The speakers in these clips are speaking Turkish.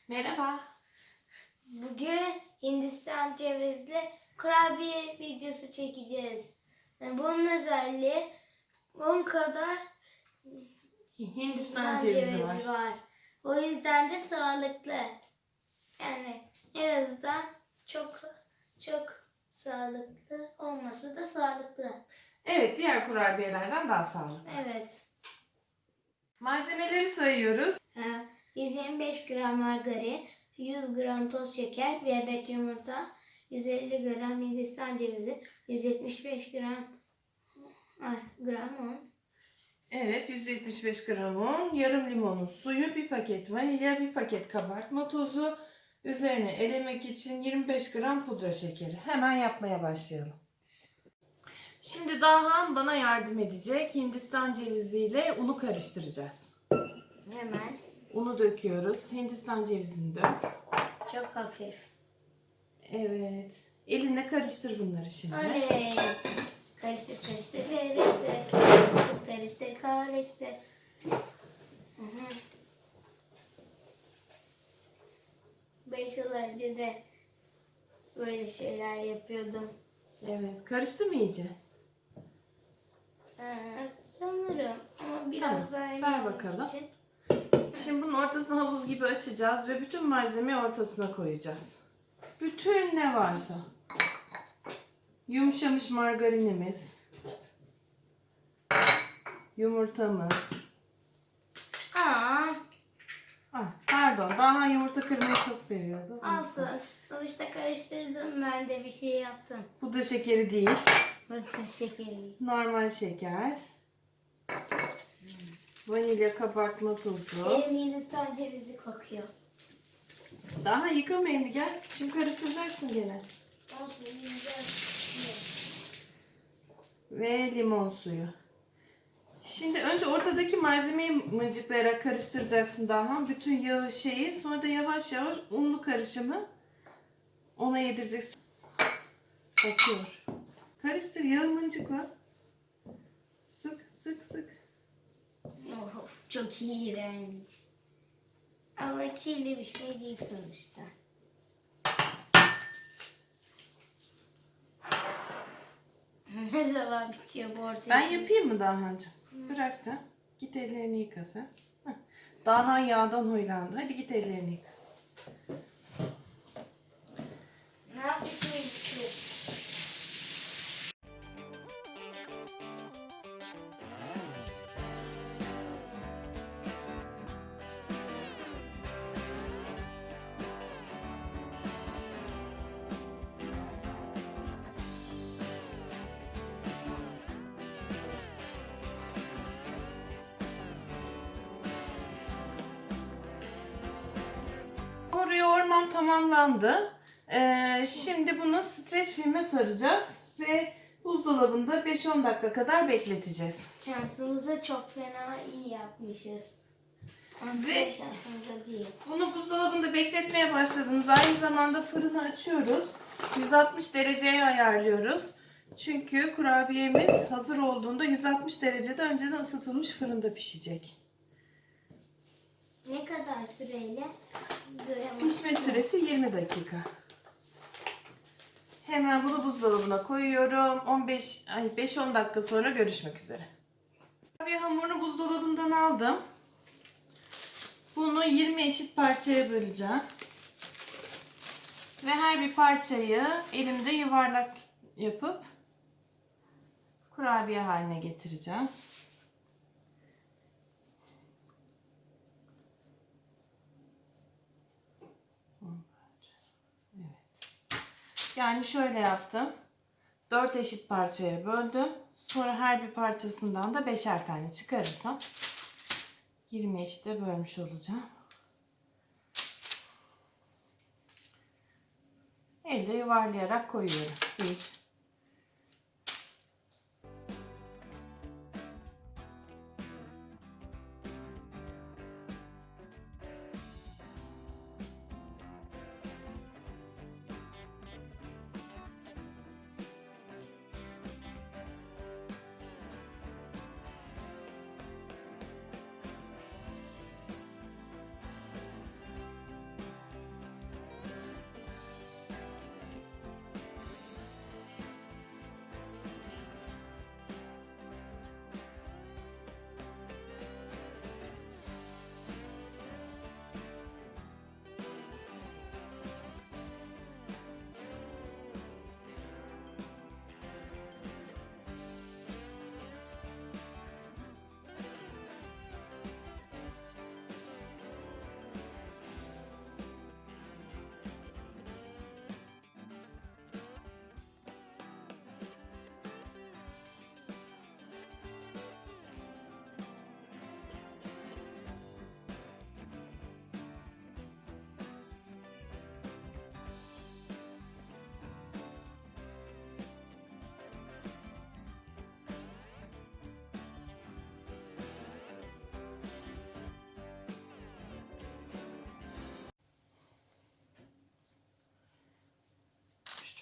Merhaba. Bugün Hindistan cevizli kurabiye videosu çekeceğiz. Bunun özelliği 10 kadar Hindistan cevizi var. O yüzden de sağlıklı. Yani en azından çok sağlıklı olması da sağlıklı. Evet, diğer kurabiyelerden daha sağlıklı. Evet. Malzemeleri sayıyoruz. 125 gram margarin, 100 gram toz şeker, 1 adet yumurta, 150 gram Hindistan cevizi, 175 gram un. Evet, 175 gram un, yarım limonun suyu, bir paket vanilya, bir paket kabartma tozu, üzerine elemek için 25 gram pudra şekeri. Hemen yapmaya başlayalım. Şimdi Dahan bana yardım edecek. Hindistan ceviziyle unu karıştıracağız. Hemen. Unu döküyoruz. Hindistan cevizini dök. Çok hafif. Evet. Elinle karıştır bunları şimdi. Oley. Karıştır. 5 yıl önce de böyle şeyler yapıyordum. Evet. Karıştı mı iyice? Sanırım ama biraz Tamam, böyle ver bakalım. için. Şimdi bunun ortasını havuz gibi açacağız ve bütün malzemeyi ortasına koyacağız. Bütün ne varsa. Yumuşamış margarinimiz, yumurtamız. Pardon, daha yumurta kırmayı çok seviyordu. Olsun. Sonuçta karıştırdım, ben de bir şey yaptım. Bu da şekeri değil, Bakın şekeri. normal şeker. Vanilya, kabartma tozu. Benim Hindistan cevizi kokuyor. Daha yıkamayın, gel. Şimdi karıştıracaksın gene. Olsun, yiyeceğiz. Ve limon suyu. Şimdi önce ortadaki malzemeyi mıncıklayarak karıştıracaksın daha. Bütün yağı sonra da yavaş yavaş unlu karışımı ona yedireceksin. Bakıyor. Karıştır, yağı mıncıkla. Sık. Oh, çok iğrenç. Ama kirli bir şey değil sonuçta. Ne zaman bitiyor bu ortaya? Ben yapayım mı Dahancığım? Bırak sen. Git ellerini yıka sen. Dahan yağdan huylandı. Hadi git ellerini yıka. Ne yapıyorsun? Hamuru yoğurmam tamamlandı. Şimdi bunu streç filme saracağız ve buzdolabında 5-10 dakika kadar bekleteceğiz. Şansımıza çok fena iyi yapmışız. Aslında Ve şansımıza değil. bunu buzdolabında bekletmeye başladığımız aynı zamanda fırını açıyoruz. 160 dereceye ayarlıyoruz. Çünkü kurabiyemiz hazır olduğunda 160 derecede önceden ısıtılmış fırında pişecek. Ne kadar süreyle? Pişme süresi 20 dakika. Hemen bunu buzdolabına koyuyorum. 5-10 dakika sonra görüşmek üzere. Kurabiye hamurunu buzdolabından aldım. Bunu 20 eşit parçaya böleceğim. Ve her bir parçayı elimde yuvarlak yapıp kurabiye haline getireceğim. Yani şöyle yaptım. 4 eşit parçaya böldüm. Sonra her bir parçasından da 5'er tane çıkarırsam 20 eşite bölmüş olacağım. Elde yuvarlayarak koyuyorum. 1,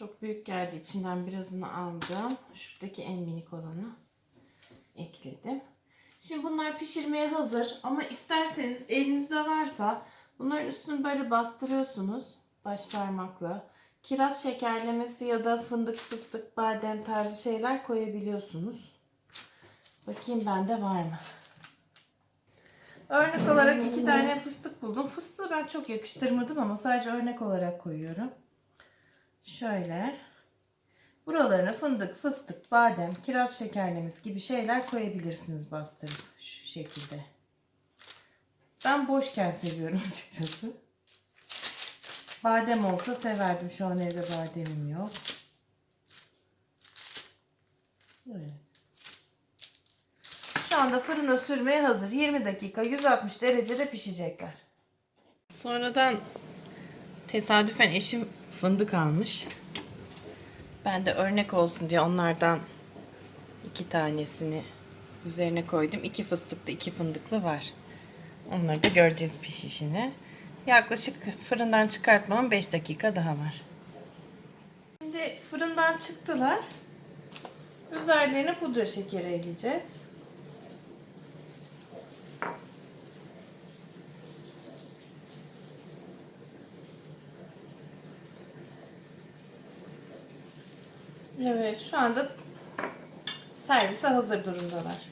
Çok büyük geldi. İçinden birazını aldım. Şuradaki en minik olanı ekledim. Şimdi bunlar pişirmeye hazır. Ama isterseniz elinizde varsa bunların üstünü böyle bastırıyorsunuz. Baş parmakla. Kiraz şekerlemesi ya da fındık, fıstık, badem tarzı şeyler koyabiliyorsunuz. Bakayım bende var mı? Örnek olarak 2 tane fıstık buldum. Fıstığı ben çok yakıştırmadım ama sadece örnek olarak koyuyorum. Şöyle. Buralarına fındık, fıstık, badem, kiraz şekerlemesi gibi şeyler koyabilirsiniz bastırıp şu şekilde. Ben boşken seviyorum açıkçası. Badem olsa severdim. Şu an evde bademim yok. Böyle. Şu anda fırına sürmeye hazır. 20 dakika 160 derecede pişecekler. Sonradan tesadüfen eşim fındık almış. Ben de örnek olsun diye onlardan 2 tanesini üzerine koydum. 2 fıstıklı 2 fındıklı var. Onları da göreceğiz pişişini. Yaklaşık fırından çıkartmam 5 dakika daha var. Şimdi fırından çıktılar. Üzerlerine pudra şekeri ekleyeceğiz. Evet, şu anda servise hazır durumdalar.